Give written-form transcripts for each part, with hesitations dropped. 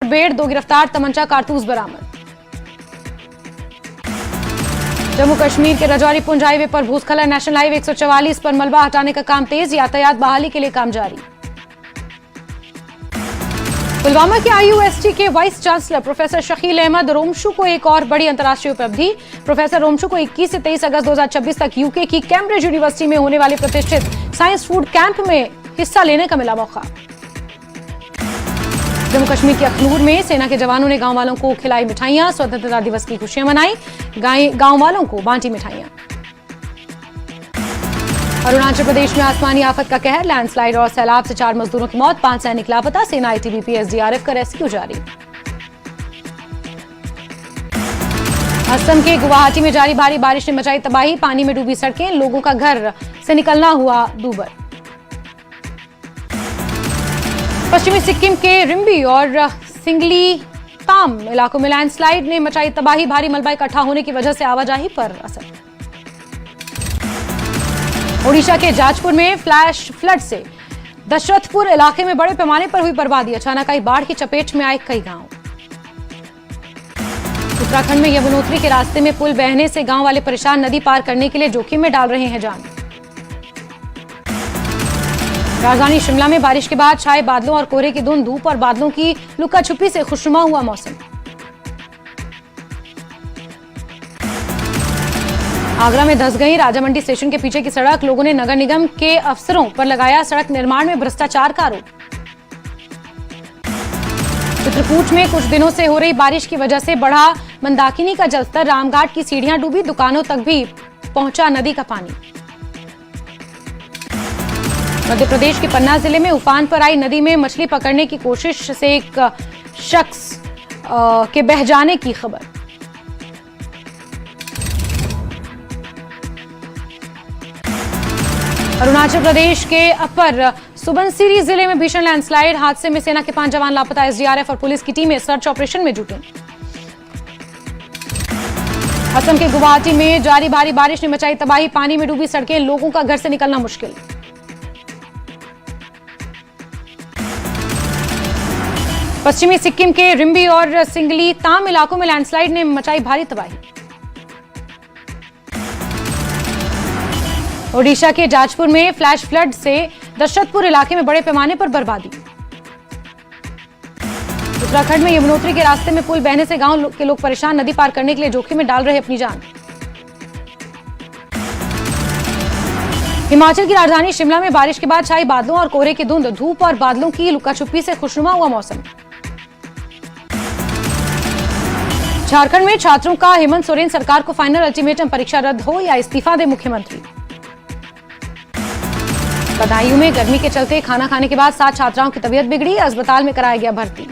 मुठभेड़, 2 गिरफ्तार, तमंचा कारतूस बरामद। जम्मू कश्मीर के रजौरी पुंछ हाईवे पर भूस्खलन, नेशनल हाईवे 144 पर मलबा हटाने का काम तेज, यातायात बहाली के लिए काम जारी। पुलवामा के IUST के vice chancellor professor Shakeel Ahmad Romshoo को एक और बड़ी अंतर्राष्ट्रीय उपलब्धि। प्रोफेसर रोमशू को 21 से 23 अगस्त 2026 तक यूके की कैम्ब्रिज यूनिवर्सिटी में होने वाले प्रतिष्ठित साइंस फूड कैंप में हिस्सा लेने का मिला मौका। जम्मू कश्मीर के अखनूर में सेना के जवानों ने गांव वालों को खिलाई मिठाइयां, स्वतंत्रता दिवस की खुशियां मनाई, गांव वालों को बांटी मिठाइयां। अरुणाचल प्रदेश में आसमानी आफत का कहर, लैंडस्लाइड और सैलाब से 4 मजदूरों की मौत, 5 सैनिक लापता, सेना ITBP SDRF का रेस्क्यू जारी। असम के गुवाहाटी में जारी भारी बारिश ने मचाई तबाही, पानी में डूबी सड़कें, लोगों का घर से निकलना हुआ दूभर। पश्चिमी सिक्किम के रिम्बी और सिंगली ताम इलाकों में लैंडस्लाइड ने मचाई तबाही, भारी मलबा इकट्ठा होने की वजह से आवाजाही पर असर। ओडिशा के जाजपुर में फ्लैश फ्लड से दशरथपुर इलाके में बड़े पैमाने पर हुई बर्बादी, अचानक आई बाढ़ की चपेट में आए कई गांव। उत्तराखंड में यमुनोत्री के रास्ते में पुल बहने से गांव वाले परेशान, नदी पार करने के लिए जोखिम में डाल रहे हैं जान। राजधानी शिमला में बारिश के बाद छाए बादलों और कोहरे की धुंध, धूप और बादलों की लुका छुपी से खुशनुमा हुआ मौसम। आगरा में धंस गई राजामंडी स्टेशन के पीछे की सड़क, लोगों ने नगर निगम के अफसरों पर लगाया सड़क निर्माण में भ्रष्टाचार का आरोप। चित्रकूट में कुछ दिनों से हो रही बारिश की वजह से बढ़ा मंदाकिनी का जलस्तर, रामघाट की सीढ़ियां डूबी, दुकानों तक भी पहुंचा नदी का पानी। मध्य प्रदेश के पन्ना जिले में उफान पर आई नदी में मछली पकड़ने की कोशिश से एक शख्स के बह जाने की खबर। अरुणाचल प्रदेश के अपर सुबनसिरी जिले में भीषण लैंडस्लाइड, हादसे में सेना के 5 जवान लापता, SDRF और पुलिस की टीमें सर्च ऑपरेशन में जुटी। असम के गुवाहाटी में जारी भारी बारिश ने मचाई तबाही, पानी में डूबी सड़कें, लोगों का घर से निकलना मुश्किल। पश्चिमी सिक्किम के रिम्बी और सिंगली ताम इलाकों में लैंडस्लाइड ने मचाई भारी तबाही। ओडिशा के जाजपुर में फ्लैश फ्लड से दशरथपुर इलाके में बड़े पैमाने पर बर्बादी। उत्तराखंड में यमुनोत्री के रास्ते में पुल बहने से गांव के लोग परेशान, नदी पार करने के लिए जोखिम में डाल रहे अपनी जान। हिमाचल की राजधानी शिमला में बारिश के बाद छाई बादलों और कोहरे की धुंध, धूप और बादलों की लुकाछुपी से खुशनुमा हुआ मौसम। झारखंड में छात्रों का हेमंत सोरेन सरकार को फाइनल अल्टीमेटम, परीक्षा रद्द हो या इस्तीफा दे मुख्यमंत्री। बदायूं में गर्मी के चलते खाना खाने के बाद 7 छात्राओं की तबीयत बिगड़ी, अस्पताल में कराया गया भर्ती।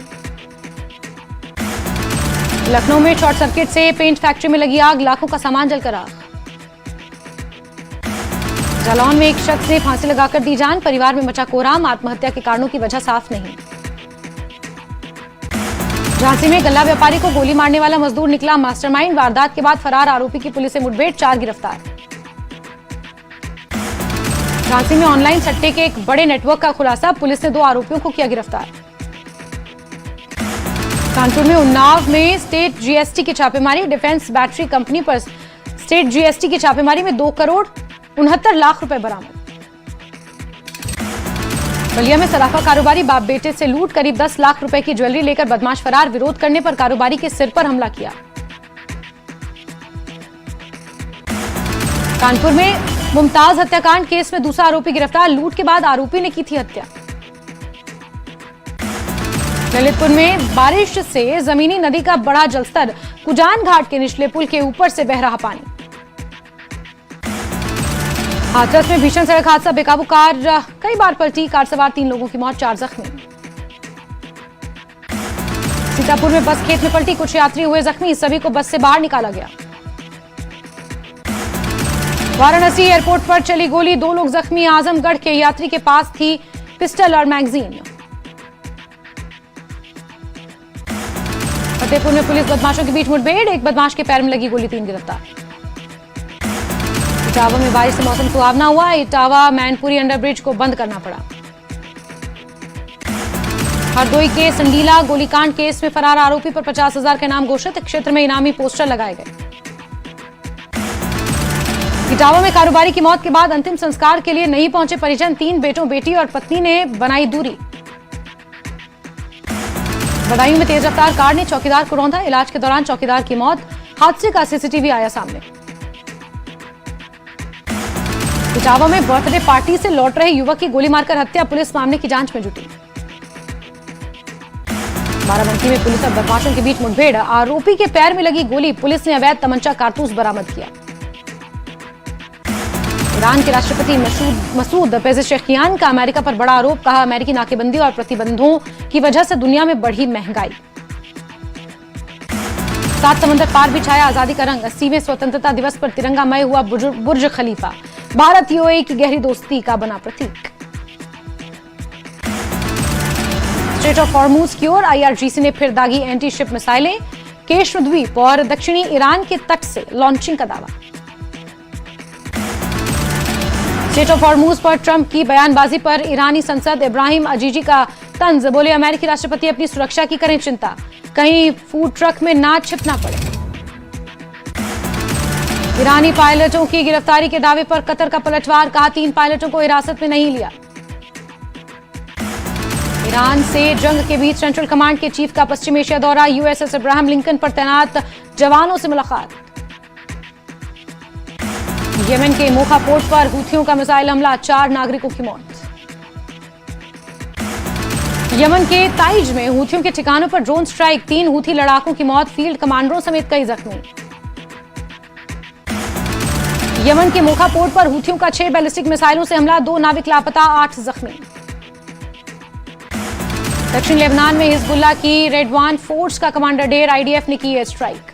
लखनऊ में शॉर्ट सर्किट से पेंट फैक्ट्री में लगी आग, लाखों का सामान जलकर आग। जालौन में एक शख्स ने फांसी लगाकर दी जान, परिवार में मचा कोहराम, आत्महत्या के कारणों की वजह साफ नहीं। झांसी में गल्ला व्यापारी को गोली मारने वाला मजदूर निकला मास्टरमाइंड, वारदात के बाद फरार आरोपी की पुलिस से मुठभेड़, 4 गिरफ्तार। झांसी में ऑनलाइन सट्टे के एक बड़े नेटवर्क का खुलासा, पुलिस ने 2 आरोपियों को किया गिरफ्तार। कानपुर में उन्नाव में स्टेट GST की छापेमारी, डिफेंस बैटरी कंपनी पर स्टेट GST की छापेमारी में 2 करोड़ 69 लाख रुपए बरामद। बलिया में सराफा कारोबारी बाप बेटे से लूट, करीब 10 लाख रुपए की ज्वेलरी लेकर बदमाश फरार, विरोध करने पर कारोबारी के सिर पर हमला किया। कानपुर में मुमताज हत्याकांड केस में दूसरा आरोपी गिरफ्तार, लूट के बाद आरोपी ने की थी हत्या। ललितपुर में बारिश से जमीनी नदी का बढ़ा जलस्तर, कुजान घाट के निचले पुल के ऊपर से बह रहा पानी। हाथरस में भीषण सड़क हादसा, बेकाबू कार कई बार पलटी, कार सवार 3 लोगों की मौत, 4 जख्मी। सीतापुर में बस खेत में पलटी, कुछ यात्री हुए जख्मी, सभी को बस से बाहर निकाला गया। वाराणसी एयरपोर्ट पर चली गोली, 2 लोग जख्मी, आजमगढ़ के यात्री के पास थी पिस्टल और मैगजीन। फतेहपुर में पुलिस बदमाशों के बीच मुठभेड़, एक बदमाश के पैर में लगी गोली, 3 गिरफ्तार। इटावा में बारिश से मौसम सुहावना हुआ, इटावा मैनपुरी अंडरब्रिज को बंद करना पड़ा। हरदोई के संडीला गोलीकांड केस में फरार आरोपी पर 50,000 का इनाम घोषित, क्षेत्र में इनामी पोस्टर लगाए गए। इटावा में कारोबारी की मौत के बाद अंतिम संस्कार के लिए नहीं पहुंचे परिजन, 3 बेटों बेटी और पत्नी ने बनाई दूरी। बदायूं में तेज रफ्तार कार ने चौकीदार को रौंदा, इलाज के दौरान चौकीदार की मौत, हादसे का सीसीटीवी आया सामने। इटावा में बर्थडे पार्टी से लौट रहे युवक की गोली मारकर हत्या, पुलिस मामले की जांच में जुटी। बाराबंकी में पुलिस और बदमाशों के बीच मुठभेड़, आरोपी के पैर में लगी गोली, पुलिस ने अवैध तमंचा कारतूस बरामद किया। ईरान के राष्ट्रपति मसूद पेज़ेशकियान का अमेरिका पर बड़ा आरोप, कहा अमेरिकी नाकेबंदी और प्रतिबंधों की वजह से दुनिया में बढ़ी महंगाई। 7 समंदर पार भी छाया आजादी का रंग, 80वें स्वतंत्रता दिवस पर तिरंगामय हुआ बुर्ज खलीफा, भारत यूएई की गहरी दोस्ती का बना प्रतीक। स्ट्रेट ऑफ हॉर्मुज की ओर आईआरजीसी ने फिर दागी एंटी शिप मिसाइलें, केश्म द्वीप और दक्षिणी ईरान के तट से लॉन्चिंग का दावा। स्ट्रेट ऑफ हॉर्मुज पर ट्रंप की बयानबाजी पर ईरानी सांसद इब्राहिम अजीजी का तंज, बोले अमेरिकी राष्ट्रपति अपनी सुरक्षा की करें चिंता, कहीं फूड ट्रक में ना छिपना पड़े। ईरानी पायलटों की गिरफ्तारी के दावे पर कतर का पलटवार, कहा 3 पायलटों को हिरासत में नहीं लिया। ईरान से जंग के बीच सेंट्रल कमांड के चीफ का पश्चिम एशिया दौरा, यूएसएस अब्राहम लिंकन पर तैनात जवानों से मुलाकात। येमेन के मोखा पोर्ट पर हूथियों का मिसाइल हमला, 4 नागरिकों की मौत। यमन के ताइज में हूथियों के ठिकानों पर ड्रोन स्ट्राइक, 3 हूथी लड़ाकों की मौत, फील्ड कमांडरों समेत कई जख्मी। यमन के मोखा पोर्ट पर हूथियों का 6 बैलिस्टिक मिसाइलों से हमला, 2 नाविक लापता, 8 जख्मी। दक्षिण लेबनान में हिजबुल्लाह की रेडवान फोर्स का कमांडर ढेर, आईडीएफ ने की एयर स्ट्राइक।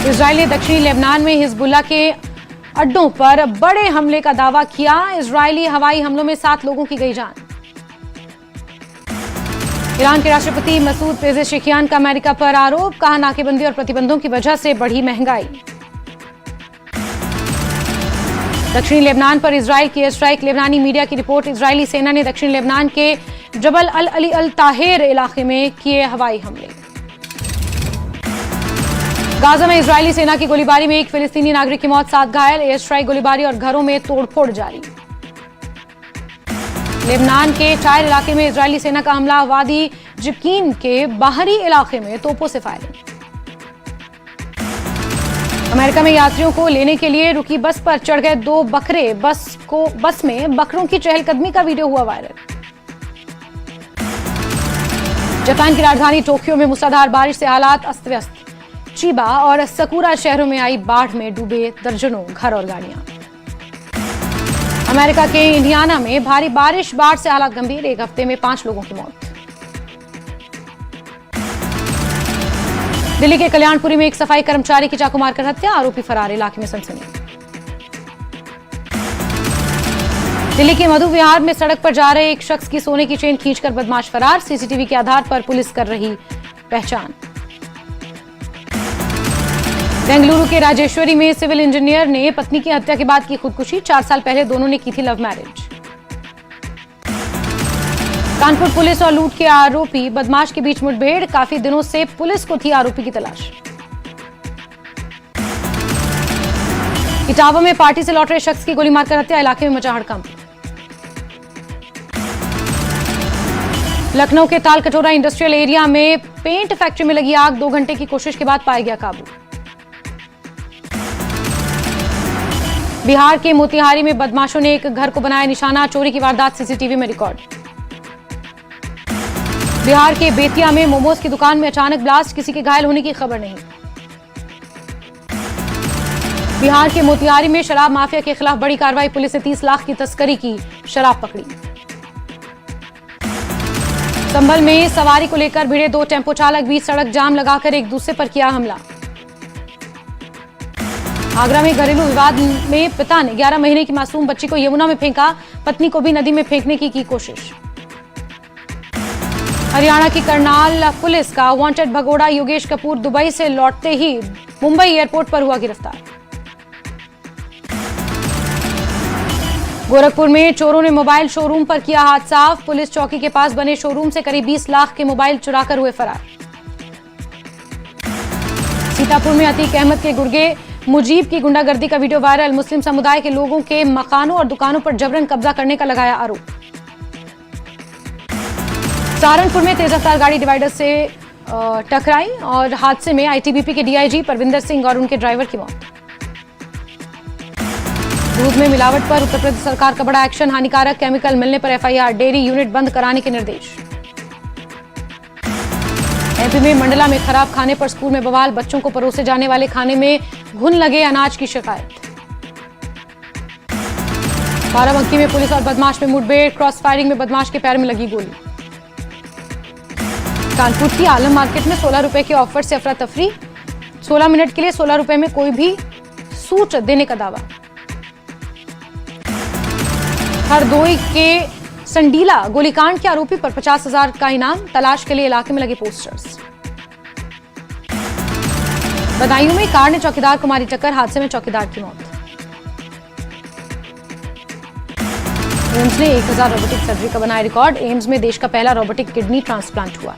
इजराइल ने दक्षिणी लेबनान में हिजबुल्लाह के अड्डों पर बड़े हमले का दावा किया, इजरायली हवाई हमलों में 7 लोगों की गई जान। ईरान के राष्ट्रपति मसूद पेज़ेशकियान का अमेरिका पर आरोप, कहा नाकेबंदी और प्रतिबंधों की वजह से बढ़ी महंगाई। दक्षिणी लेबनान पर इजराइल की एयर स्ट्राइक, लेबनानी मीडिया की रिपोर्ट, इजरायली सेना ने दक्षिण लेबनान के जबल अल अली अल ताहिर इलाके में किए हवाई हमले। गाजा में इजरायली सेना की गोलीबारी में 1 फिलिस्तीनी नागरिक की मौत, 7 घायल, एयर स्ट्राइक, गोलीबारी और घरों में तोड़फोड़ जारी। लेबनान के टायर इलाके में इजरायली सेना का हमला, वादी जिबकीन के बाहरी इलाके में तोपों से फायरिंग। अमेरिका में यात्रियों को लेने के लिए रुकी बस पर चढ़ गए 2 बकरे, बस में बकरों की चहलकदमी का वीडियो हुआ वायरल। जापान की राजधानी टोक्यो में मूसलाधार बारिश से हालात अस्त व्यस्त, चिबा और सकुरा शहरों में आई बाढ़ में डूबे दर्जनों घर और गाड़ियां। अमेरिका के इंडियाना में भारी बारिश, बाढ़ से हालात गंभीर, 1 हफ्ते में 5 लोगों की मौत। दिल्ली के कल्याणपुरी में एक सफाई कर्मचारी की चाकू मारकर हत्या, आरोपी फरार, इलाके में सनसनी। दिल्ली के मधु विहार में सड़क पर जा रहे एक शख्स की सोने की चेन खींचकर बदमाश फरार, सीसीटीवी के आधार पर पुलिस कर रही पहचान। बेंगलुरु के राजेश्वरी में सिविल इंजीनियर ने पत्नी की हत्या के बाद की खुदकुशी, 4 साल पहले दोनों ने की थी लव मैरिज। कानपुर पुलिस और लूट के आरोपी बदमाश के बीच मुठभेड़, काफी दिनों से पुलिस को थी आरोपी की तलाश। इटावा में पार्टी से लौट रहे शख्स की गोली मारकर हत्या, इलाके में मचा हड़कंप। लखनऊ के तालकटोरा इंडस्ट्रियल एरिया में पेंट फैक्ट्री में लगी आग, 2 घंटे की कोशिश के बाद पाया गया काबू। बिहार के मोतिहारी में बदमाशों ने एक घर को बनाया निशाना, चोरी की वारदात सीसीटीवी में रिकॉर्ड। बिहार के बेतिया में मोमोज की दुकान में अचानक ब्लास्ट, किसी के घायल होने की खबर नहीं। बिहार के मोतिहारी में शराब माफिया के खिलाफ बड़ी कार्रवाई, पुलिस ने 30 लाख की तस्करी की शराब पकड़ी। संभल में सवारी को लेकर भिड़े 2 टेम्पो चालक, बीच सड़क जाम लगाकर एक दूसरे पर किया हमला। आगरा में घरेलू विवाद में पिता ने 11 महीने की मासूम बच्ची को यमुना में फेंका, पत्नी को भी नदी में फेंकने की कोशिश। हरियाणा की करनाल पुलिस का वांटेड भगोड़ा योगेश कपूर दुबई से लौटते ही मुंबई एयरपोर्ट पर हुआ गिरफ्तार। गोरखपुर में चोरों ने मोबाइल शोरूम पर किया हाथ साफ। पुलिस चौकी के पास बने शोरूम से करीब 20 लाख के मोबाइल चुराकर हुए फरार। सीतापुर में अतीक अहमद के गुर्गे मुजीब की गुंडागर्दी का वीडियो वायरल। मुस्लिम समुदाय के लोगों के मकानों और दुकानों पर जबरन कब्जा करने का लगाया आरोप। सहारनपुर में तेज रफ्तार गाड़ी डिवाइडर से टकराई और हादसे में आईटीबीपी के डीआईजी परविंदर सिंह और उनके ड्राइवर की मौत। दूध में मिलावट पर उत्तर प्रदेश सरकार का बड़ा एक्शन। हानिकारक केमिकल मिलने पर एफआईआर। डेयरी यूनिट बंद कराने के निर्देश। एमपी में मंडला में खराब खाने पर स्कूल में बवाल। बच्चों को परोसे जाने वाले खाने में घुन लगे अनाज की शिकायत। बाराबंकी में पुलिस और बदमाश में मुठभेड़। क्रॉस फायरिंग में बदमाश के पैर में लगी गोली। कानपुर की आलम मार्केट में 16 रुपए के ऑफर से अफरा तफरी। 16 मिनट के लिए 16 रुपए में कोई भी सूट देने का दावा। हरदोई के संडीला गोलीकांड के आरोपी पर 50,000 का इनाम। तलाश के लिए इलाके में लगे पोस्टर्स। बदायूं में कार ने चौकीदार को मारी टक्कर। हादसे में चौकीदार की मौत। एम्स ने 1000 रोबोटिक सर्जरी का बनाया रिकॉर्ड। एम्स में देश का पहला रोबोटिक किडनी ट्रांसप्लांट हुआ।